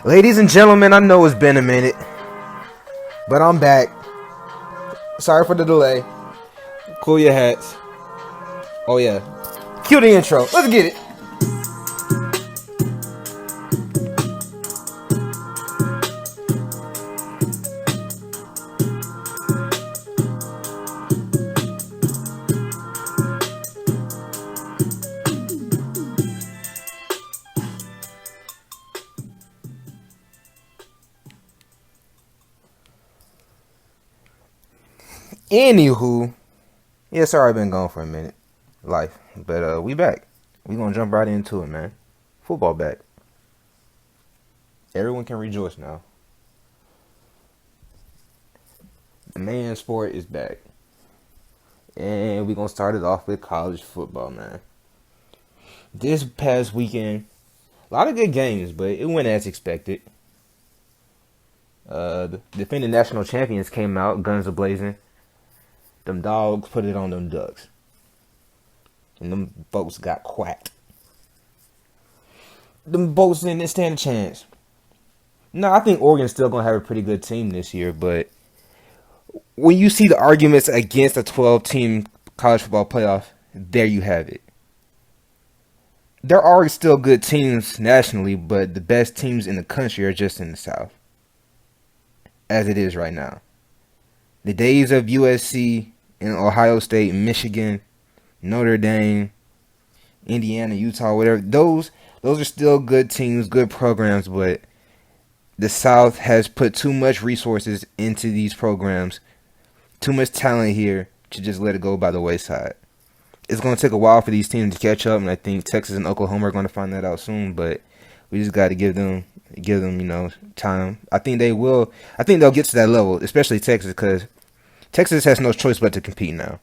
Ladies and gentlemen, I know it's been a minute, but I'm back. Sorry for the delay. Cool your hats. Oh yeah. Cue the intro. Let's get it. Anywho, yeah, sorry I've been gone for a minute. Life. But we back. We gonna jump right into it, man. Football back. Everyone can rejoice now. The main sport is back. And we gonna start it off with college football, man. This past weekend, a lot of good games, but it went as expected. The defending national champions came out, guns a-blazing. Them dogs put it on them ducks. And them folks got quacked. Them folks didn't stand a chance. No, I think Oregon's still going to have a pretty good team this year, but when you see the arguments against a 12-team college football playoff, there you have it. There are still good teams nationally, but the best teams in the country are just in the South. As it is right now. The days of USC and Ohio State, Michigan, Notre Dame, Indiana, Utah, whatever, those are still good teams, good programs, but the South has put too much resources into these programs, too much talent here to just let it go by the wayside. It's going to take a while for these teams to catch up, and I think Texas and Oklahoma are going to find that out soon, but we just got to give them, time. I think they will. I think they'll get to that level, especially Texas, because Texas has no choice but to compete now.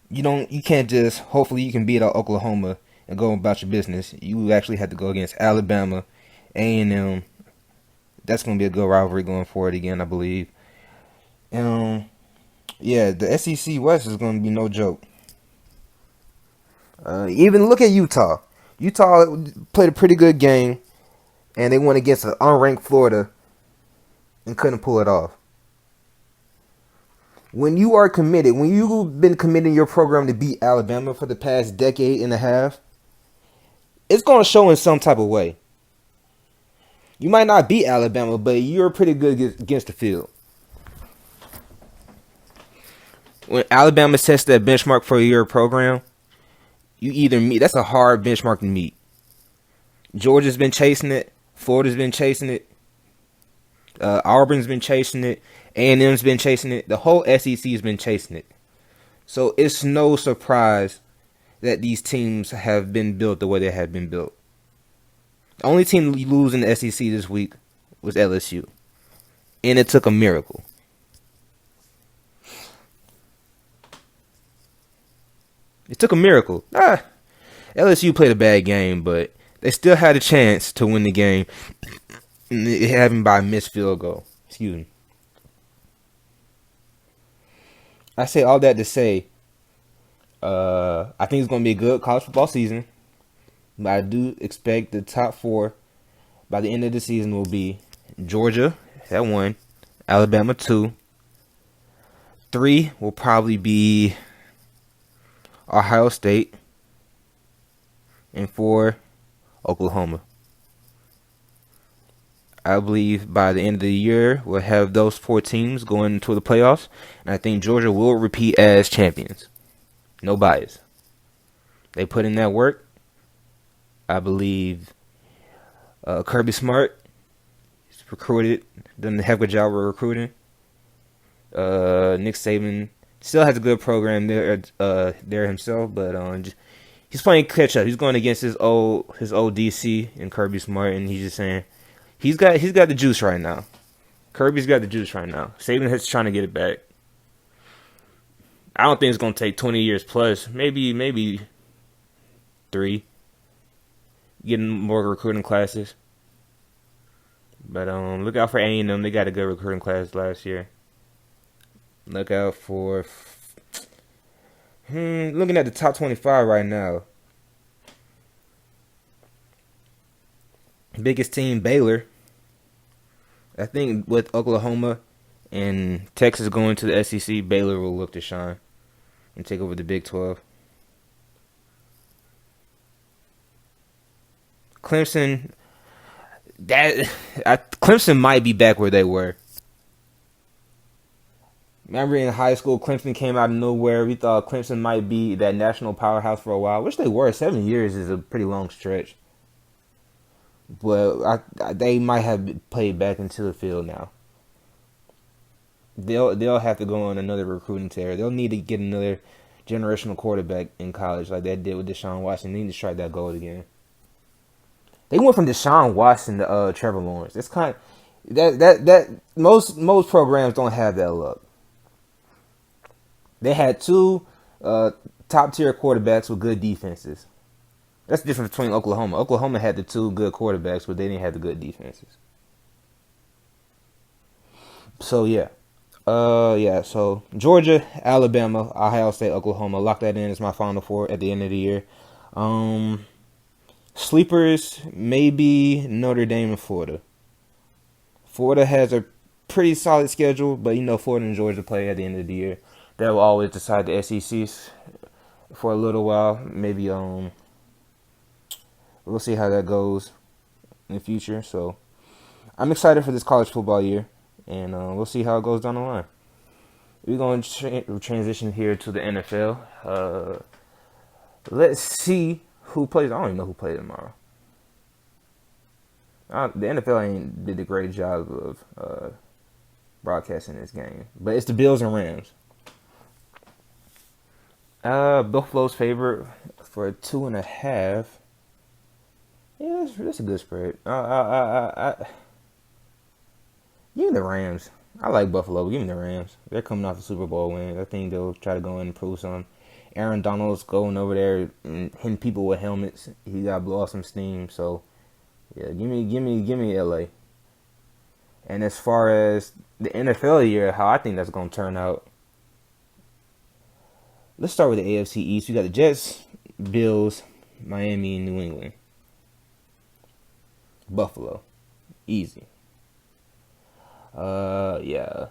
You can't just, hopefully you can beat out Oklahoma and go about your business. You actually have to go against Alabama, A&M. That's going to be a good rivalry going forward again, I believe. Yeah, the SEC West is going to be no joke. Even look at Utah. Utah played a pretty good game, and they went against an unranked Florida and couldn't pull it off. When you are committed, when you've been committing your program to beat Alabama for the past decade and a half, it's going to show in some type of way. You might not beat Alabama, but you're pretty good against the field. When Alabama sets that benchmark for your program, you either meet. That's a hard benchmark to meet. Georgia's been chasing it. Florida's been chasing it. Auburn's been chasing it. A&M's been chasing it. The whole SEC has been chasing it. So it's no surprise that these teams have been built the way they have been built. The only team to lose in the SEC this week was LSU. And it took a miracle. It took a miracle. LSU played a bad game, but they still had a chance to win the game. And it happened by a missed field goal. Excuse me. I say all that to say, I think it's going to be a good college football season. But I do expect the top four by the end of the season will be Georgia at 1, Alabama 2. 3 will probably be Ohio State. And 4, Oklahoma. I believe by the end of the year, we'll have those 4 teams going into the playoffs. And I think Georgia will repeat as champions. No bias. They put in that work. I believe Kirby Smart is recruited. Done a heck of a job of recruiting. Nick Saban still has a good program there himself. But he's playing catch up. He's going against his old DC and Kirby Smart. And he's just saying, He's got the juice right now. Kirby's got the juice right now. Saban is trying to get it back. I don't think it's going to take 20 years plus. Maybe 3. Getting more recruiting classes. But look out for A&M. They got a good recruiting class last year. Look out for... looking at the top 25 right now. Biggest team, Baylor. I think with Oklahoma and Texas going to the SEC, Baylor will look to shine and take over the Big 12. Clemson, Clemson might be back where they were. Remember in high school, Clemson came out of nowhere. We thought Clemson might be that national powerhouse for a while, which they were. 7 years is a pretty long stretch. But they might have played back into the field now. They'll have to go on another recruiting tear. They'll need to get another generational quarterback in college like they did with Deshaun Watson. They need to strike that gold again. They went from Deshaun Watson to Trevor Lawrence. It's kind of, that most programs don't have that luck. They had two top tier quarterbacks with good defenses. That's the difference between Oklahoma. Oklahoma had the two good quarterbacks, but they didn't have the good defenses. So yeah. So Georgia, Alabama, Ohio State, Oklahoma. Lock that in as my Final Four at the end of the year. Sleepers, maybe Notre Dame and Florida. Florida has a pretty solid schedule, but Florida and Georgia play at the end of the year. They will always decide the SECs for a little while. Maybe we'll see how that goes in the future. So I'm excited for this college football year. And we'll see how it goes down the line. We're going to transition here to the NFL. Let's see who plays. I don't even know who plays tomorrow. The NFL ain't did a great job of broadcasting this game. But it's the Bills and Rams. Buffalo's favorite for 2.5. Yeah, that's a good spread. Give me the Rams. I like Buffalo. Give me the Rams. They're coming off the Super Bowl win. I think they'll try to go in and prove something. Aaron Donald's going over there and hitting people with helmets. He got to blow off some steam. So, yeah, give me LA. And as far as the NFL year, how I think that's going to turn out, let's start with the AFC East. You got the Jets, Bills, Miami, and New England. Buffalo. Easy. Yeah.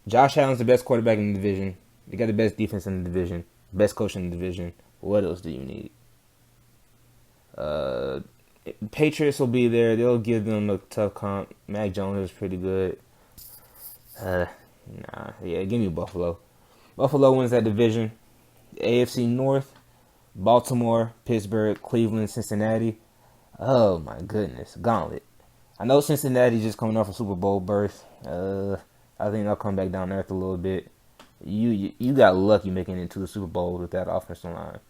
Josh Allen's the best quarterback in the division. They got the best defense in the division. Best coach in the division. What else do you need? Patriots will be there. They'll give them a tough comp. Mac Jones is pretty good. Yeah, give me Buffalo. Buffalo wins that division. AFC North, Baltimore, Pittsburgh, Cleveland, Cincinnati. Oh my goodness, gauntlet. I know Cincinnati's just coming off a Super Bowl berth. I think they'll come back down to earth a little bit. You got lucky making it to the Super Bowl with that offensive line.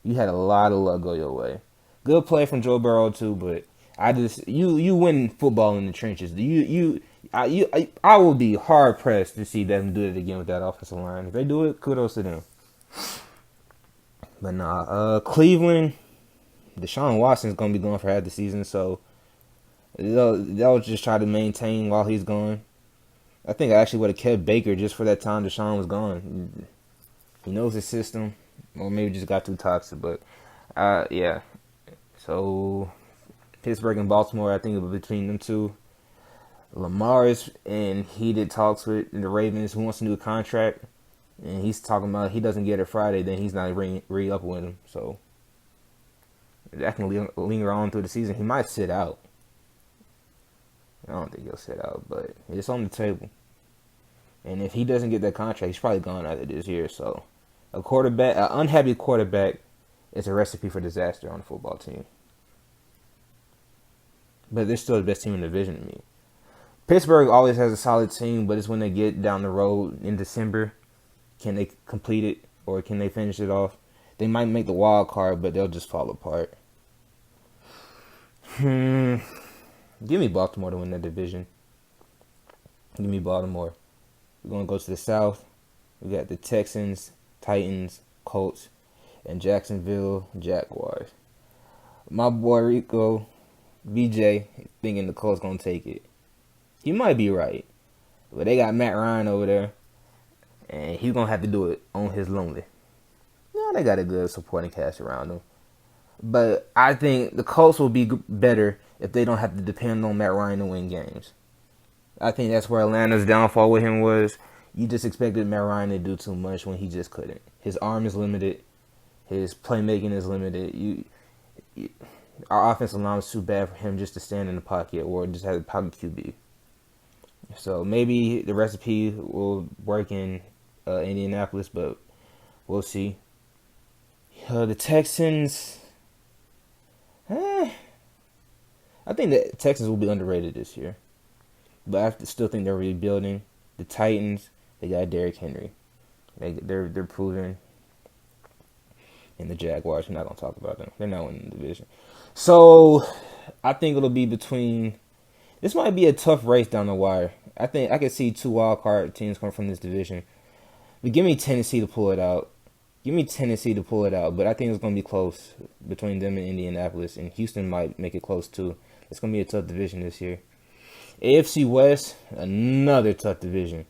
You had a lot of luck go your way. Good play from Joe Burrow too, but you win football in the trenches. I will be hard pressed to see them do it again with that offensive line. If they do it, kudos to them. But nah, Cleveland, Deshaun Watson's gonna be gone for half the season, so they'll just try to maintain while he's gone. I think I actually would have kept Baker just for that time Deshaun was gone. He knows the system, or maybe just got too toxic. But yeah. So Pittsburgh and Baltimore, I think between them two. Lamar is in heated talks with the Ravens, who wants a new contract, and he's talking about he doesn't get it Friday, then he's not re-up with him. So that can linger on through the season. He might sit out. I don't think he'll sit out, but it's on the table. And if he doesn't get that contract, he's probably gone after this year. So an unhappy quarterback is a recipe for disaster on a football team. But they're still the best team in the division to me. Pittsburgh always has a solid team, but it's when they get down the road in December, can they complete it or can they finish it off? They might make the wild card, but they'll just fall apart. Give me Baltimore to win that division. Give me Baltimore. We're going to go to the South. We got the Texans, Titans, Colts, and Jacksonville Jaguars. My boy Rico, BJ, thinking the Colts going to take it. He might be right. But they got Matt Ryan over there. And he's going to have to do it on his lonely. Yeah, they got a good supporting cast around them. But I think the Colts will be better if they don't have to depend on Matt Ryan to win games. I think that's where Atlanta's downfall with him was. You just expected Matt Ryan to do too much when he just couldn't. His arm is limited. His playmaking is limited. Our offensive line was too bad for him just to stand in the pocket or just have a pocket QB. So maybe the recipe will work in Indianapolis, but we'll see. The Texans, I think the Texans will be underrated this year, but I still think they're rebuilding. The Titans, they got Derrick Henry. They're proven. And the Jaguars, we're not gonna talk about them. They're not winning the division. So I think it'll be between. This might be a tough race down the wire. I think I could see 2 wild card teams come from this division. But give me Tennessee to pull it out. But I think it's going to be close between them and Indianapolis. And Houston might make it close too. It's going to be a tough division this year. AFC West, another tough division.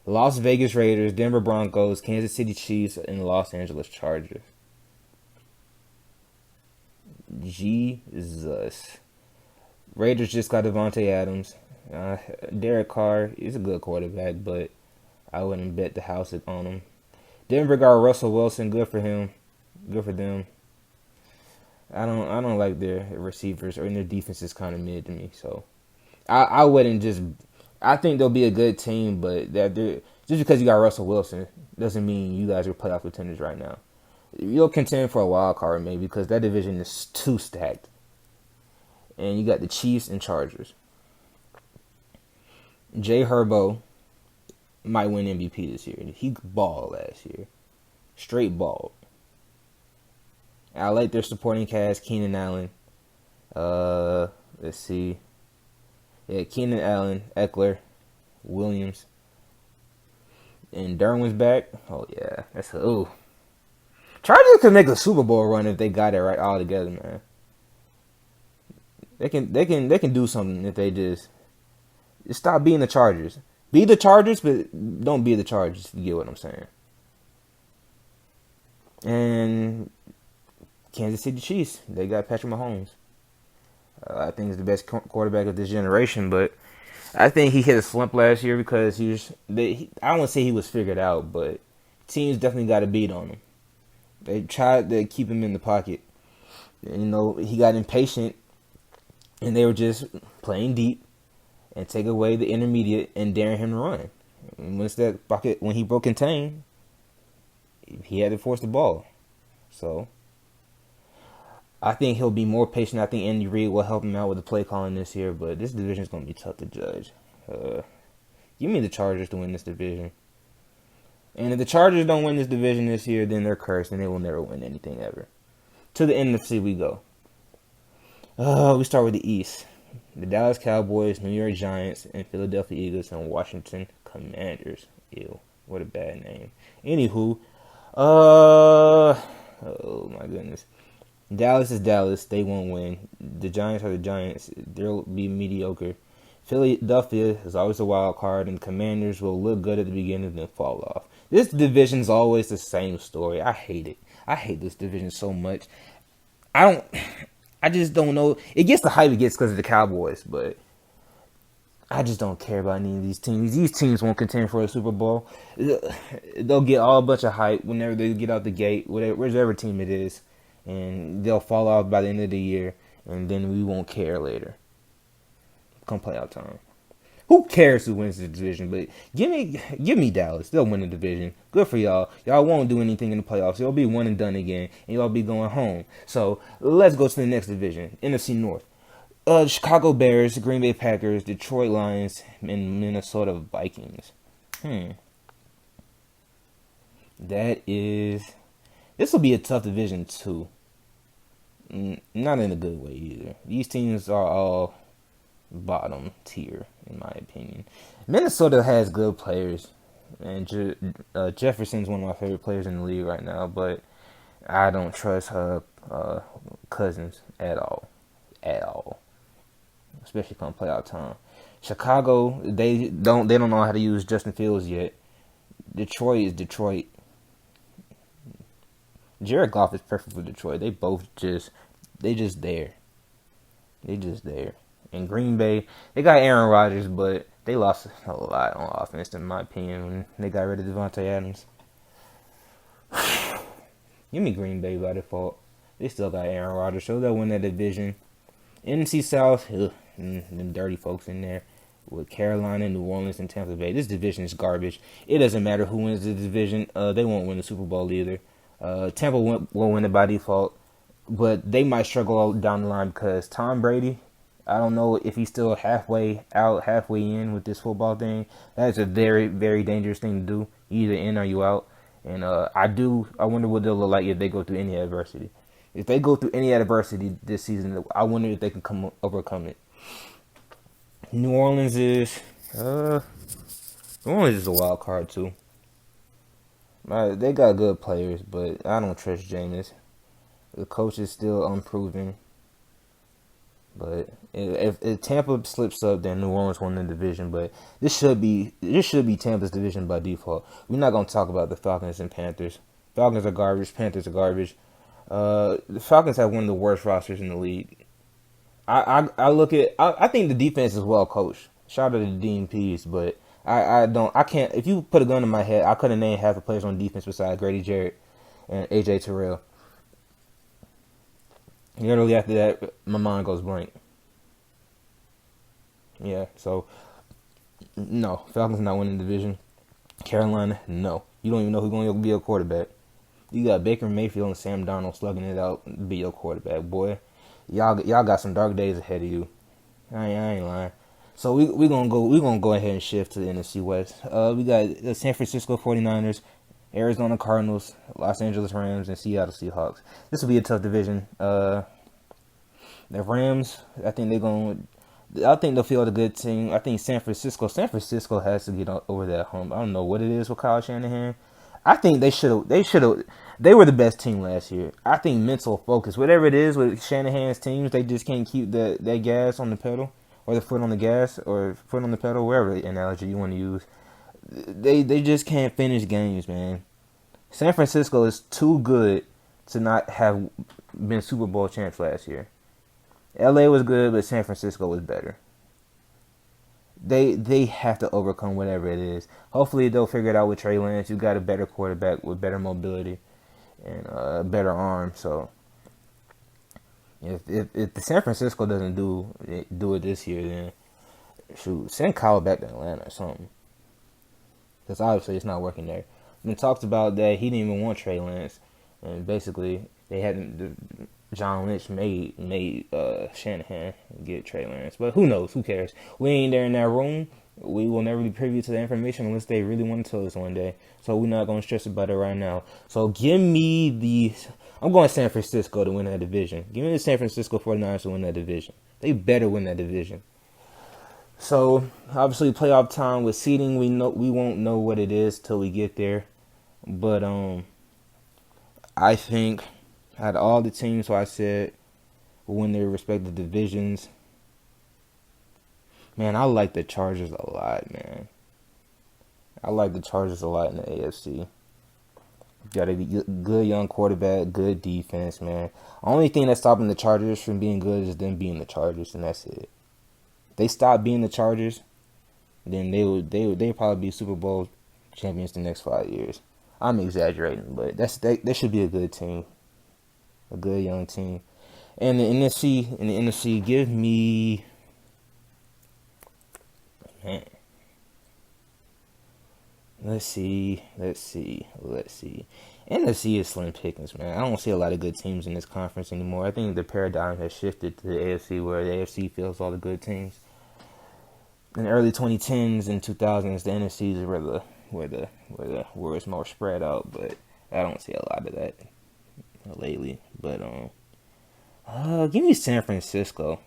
Las Vegas Raiders, Denver Broncos, Kansas City Chiefs, and Los Angeles Chargers. Jesus. Raiders just got Devontae Adams. Derek Carr is a good quarterback, but I wouldn't bet the house on him. Denver got Russell Wilson. Good for him. Good for them. I don't like their receivers, or their defense is kind of mid to me. So I wouldn't just. I think they'll be a good team, but just because you got Russell Wilson doesn't mean you guys are playoff contenders right now. You'll contend for a wild card maybe because that division is too stacked. And you got the Chiefs and Chargers. Jay Herbo might win MVP this year. He balled last year. Straight balled. I like their supporting cast. Keenan Allen. Let's see. Yeah, Keenan Allen, Eckler, Williams. And Derwin's back. Oh, yeah. Chargers could make a Super Bowl run if they got it right all together, man. They can do something if they just stop being the Chargers. Be the Chargers, but don't be the Chargers. You get what I'm saying? And Kansas City Chiefs, they got Patrick Mahomes. I think he's the best quarterback of this generation, but I think he hit a slump last year because I don't want to say he was figured out, but teams definitely got a beat on him. They tried to keep him in the pocket. And, he got impatient. And they were just playing deep and take away the intermediate and daring him to run. And when he broke contain, he had to force the ball. So I think he'll be more patient. I think Andy Reid will help him out with the play calling this year. But this division is going to be tough to judge. Give me the Chargers to win this division. And if the Chargers don't win this division this year, then they're cursed and they will never win anything ever. To the NFC we go. We start with the East. The Dallas Cowboys, New York Giants, and Philadelphia Eagles and Washington Commanders. Ew, what a bad name. Anywho, oh my goodness. Dallas is Dallas. They won't win. The Giants are the Giants. They'll be mediocre. Philadelphia is always a wild card, and the Commanders will look good at the beginning and then fall off. This division is always the same story. I hate it. I hate this division so much. I just don't know. It gets the hype it gets because of the Cowboys, but I just don't care about any of these teams. These teams won't contend for a Super Bowl. They'll get all a bunch of hype whenever they get out the gate, whichever team it is, and they'll fall off by the end of the year, and then we won't care later. Come playoff time. Who cares who wins the division? But give me Dallas. They'll win the division. Good for y'all. Y'all won't do anything in the playoffs. You'll be one and done again, and y'all be going home. So let's go to the next division, NFC North. Chicago Bears, Green Bay Packers, Detroit Lions, and Minnesota Vikings. This will be a tough division too. Not in a good way either. These teams are all bottom tier, in my opinion. Minnesota has good players, and Jefferson's one of my favorite players in the league right now, but I don't trust Cousins at all, especially come playoff time. Chicago, they don't know how to use Justin Fields yet. Detroit is Detroit. Jared Goff is perfect for Detroit. They just there. They just there. In Green Bay, they got Aaron Rodgers, but they lost a lot on offense, in my opinion, when they got rid of Devontae Adams. Give me Green Bay by default. They still got Aaron Rodgers, so they'll win that division. NFC South, them dirty folks in there with Carolina, New Orleans, and Tampa Bay. This division is garbage. It doesn't matter who wins the division. They won't win the Super Bowl either. Tampa will win it by default, but they might struggle down the line because Tom Brady, I don't know if he's still halfway out, halfway in with this football thing. That's a very, very dangerous thing to do. You either in or you out. And I wonder what they'll look like if they go through any adversity. If they go through any adversity this season, I wonder if they can overcome it. New Orleans is a wild card too. They got good players, but I don't trust Jameis. The coach is still unproven. But if Tampa slips up, then New Orleans won the division. But this should be Tampa's division by default. We're not gonna talk about the Falcons and Panthers. Falcons are garbage. Panthers are garbage. The Falcons have one of the worst rosters in the league. I think the defense is well coached. Shout out to the DMPs, but I can't. If you put a gun in my head, I couldn't name half the players on defense besides Grady Jarrett and AJ Terrell. Literally after that, my mind goes blank. Yeah, so no, Falcons not winning the division. Carolina, no. You don't even know who's going to be your quarterback. You got Baker Mayfield and Sam Darnold slugging it out to be your quarterback, boy. Y'all got some dark days ahead of you. I ain't lying. So we gonna go ahead and shift to the NFC West. We got the San Francisco 49ers, Arizona Cardinals, Los Angeles Rams, and Seattle Seahawks. This will be a tough division. The Rams, I think they'll field a good team. I think San Francisco has to get over that hump. I don't know what it is with Kyle Shanahan. I think they were the best team last year. I think mental focus, whatever it is with Shanahan's teams, they just can't keep that gas on the pedal, or the foot on the gas, or foot on the pedal, wherever analogy you want to use. They just can't finish games, man. San Francisco is too good to not have been Super Bowl champs last year. LA was good, but San Francisco was better. They have to overcome whatever it is. Hopefully they'll figure it out with Trey Lance. You got a better quarterback with better mobility and a better arm. So if the San Francisco doesn't do it this year, then shoot, send Kyle back to Atlanta or something. Because obviously it's not working there. Been talked about that he didn't even want Trey Lance, and basically they hadn't. John Lynch made Shanahan get Trey Lance. But who knows? Who cares? We ain't there in that room. We will never be privy to the information unless they really want to tell us one day. So we're not going to stress about it right now. So give me I'm going San Francisco to win that division. Give me the San Francisco 49ers to win that division. They better win that division. So obviously playoff time with seeding, we won't know what it is till we get there. But I think out of all the teams who I said will win their respective divisions, man, I like the Chargers a lot, man. I like the Chargers a lot in the AFC. Got a good young quarterback, good defense, man. Only thing that's stopping the Chargers from being good is them being the Chargers, and that's it. If they stop being the Chargers, then they probably be Super Bowl champions the next 5 years. I'm exaggerating, but they should be a good team. A good young team. And the NFC, give me, man. Let's see. NFC is slim pickings, man. I don't see a lot of good teams in this conference anymore. I think the paradigm has shifted to the AFC, where the AFC fills all the good teams. In the early 2010s and 2000s, the NFC is where it's more spread out, but I don't see a lot of that lately. But give me San Francisco.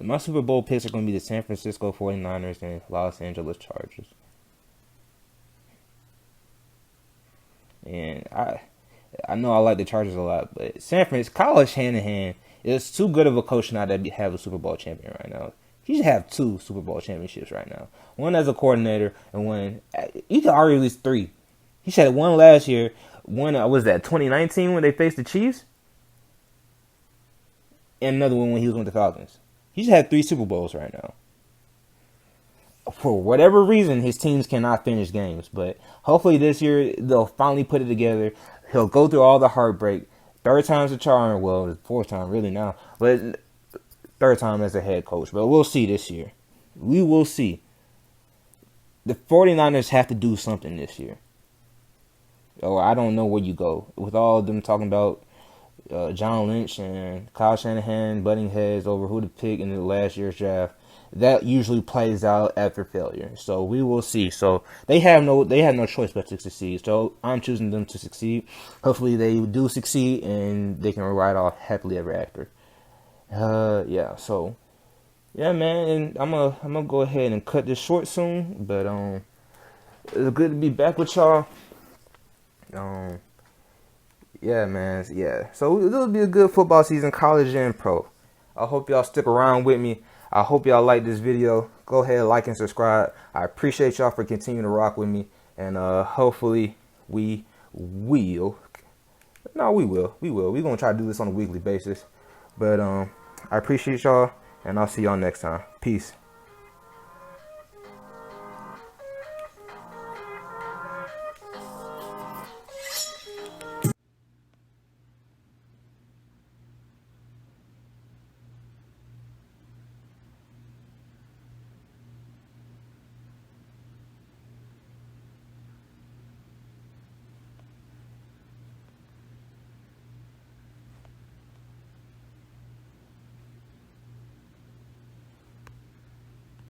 My Super Bowl picks are going to be the San Francisco 49ers and Los Angeles Chargers. And I know I like the Chargers a lot, but San Francisco, Kyle Shanahan is too good of a coach not to have a Super Bowl champion right now. He should have 2 Super Bowl championships right now. One as a coordinator and one, you could argue at least 3. He should have one last year. One was that 2019 when they faced the Chiefs. and another one when he was with the Falcons. He's had 3 Super Bowls right now. For whatever reason, his teams cannot finish games. But hopefully this year they'll finally put it together. He'll go through all the heartbreak. 3rd time's a charm. Well, the 4th time really now, but 3rd time as a head coach. But we'll see this year. We will see. The 49ers have to do something this year. Oh, I don't know where you go with all of them talking about John Lynch and Kyle Shanahan butting heads over who to pick in the last year's draft. That usually plays out after failure. So we will see. So they have no choice but to succeed. So I'm choosing them to succeed. Hopefully they do succeed and they can ride off happily ever after. Yeah. So yeah, man. And I'm gonna go ahead and cut this short soon. But it's good to be back with y'all. Yeah, man. Yeah. So it'll be a good football season, college and pro. I hope y'all stick around with me. I hope y'all like this video. Go ahead, like and subscribe. I appreciate y'all for continuing to rock with me. And hopefully we will. No, we will. We're going to try to do this on a weekly basis. But I appreciate y'all. And I'll see y'all next time. Peace.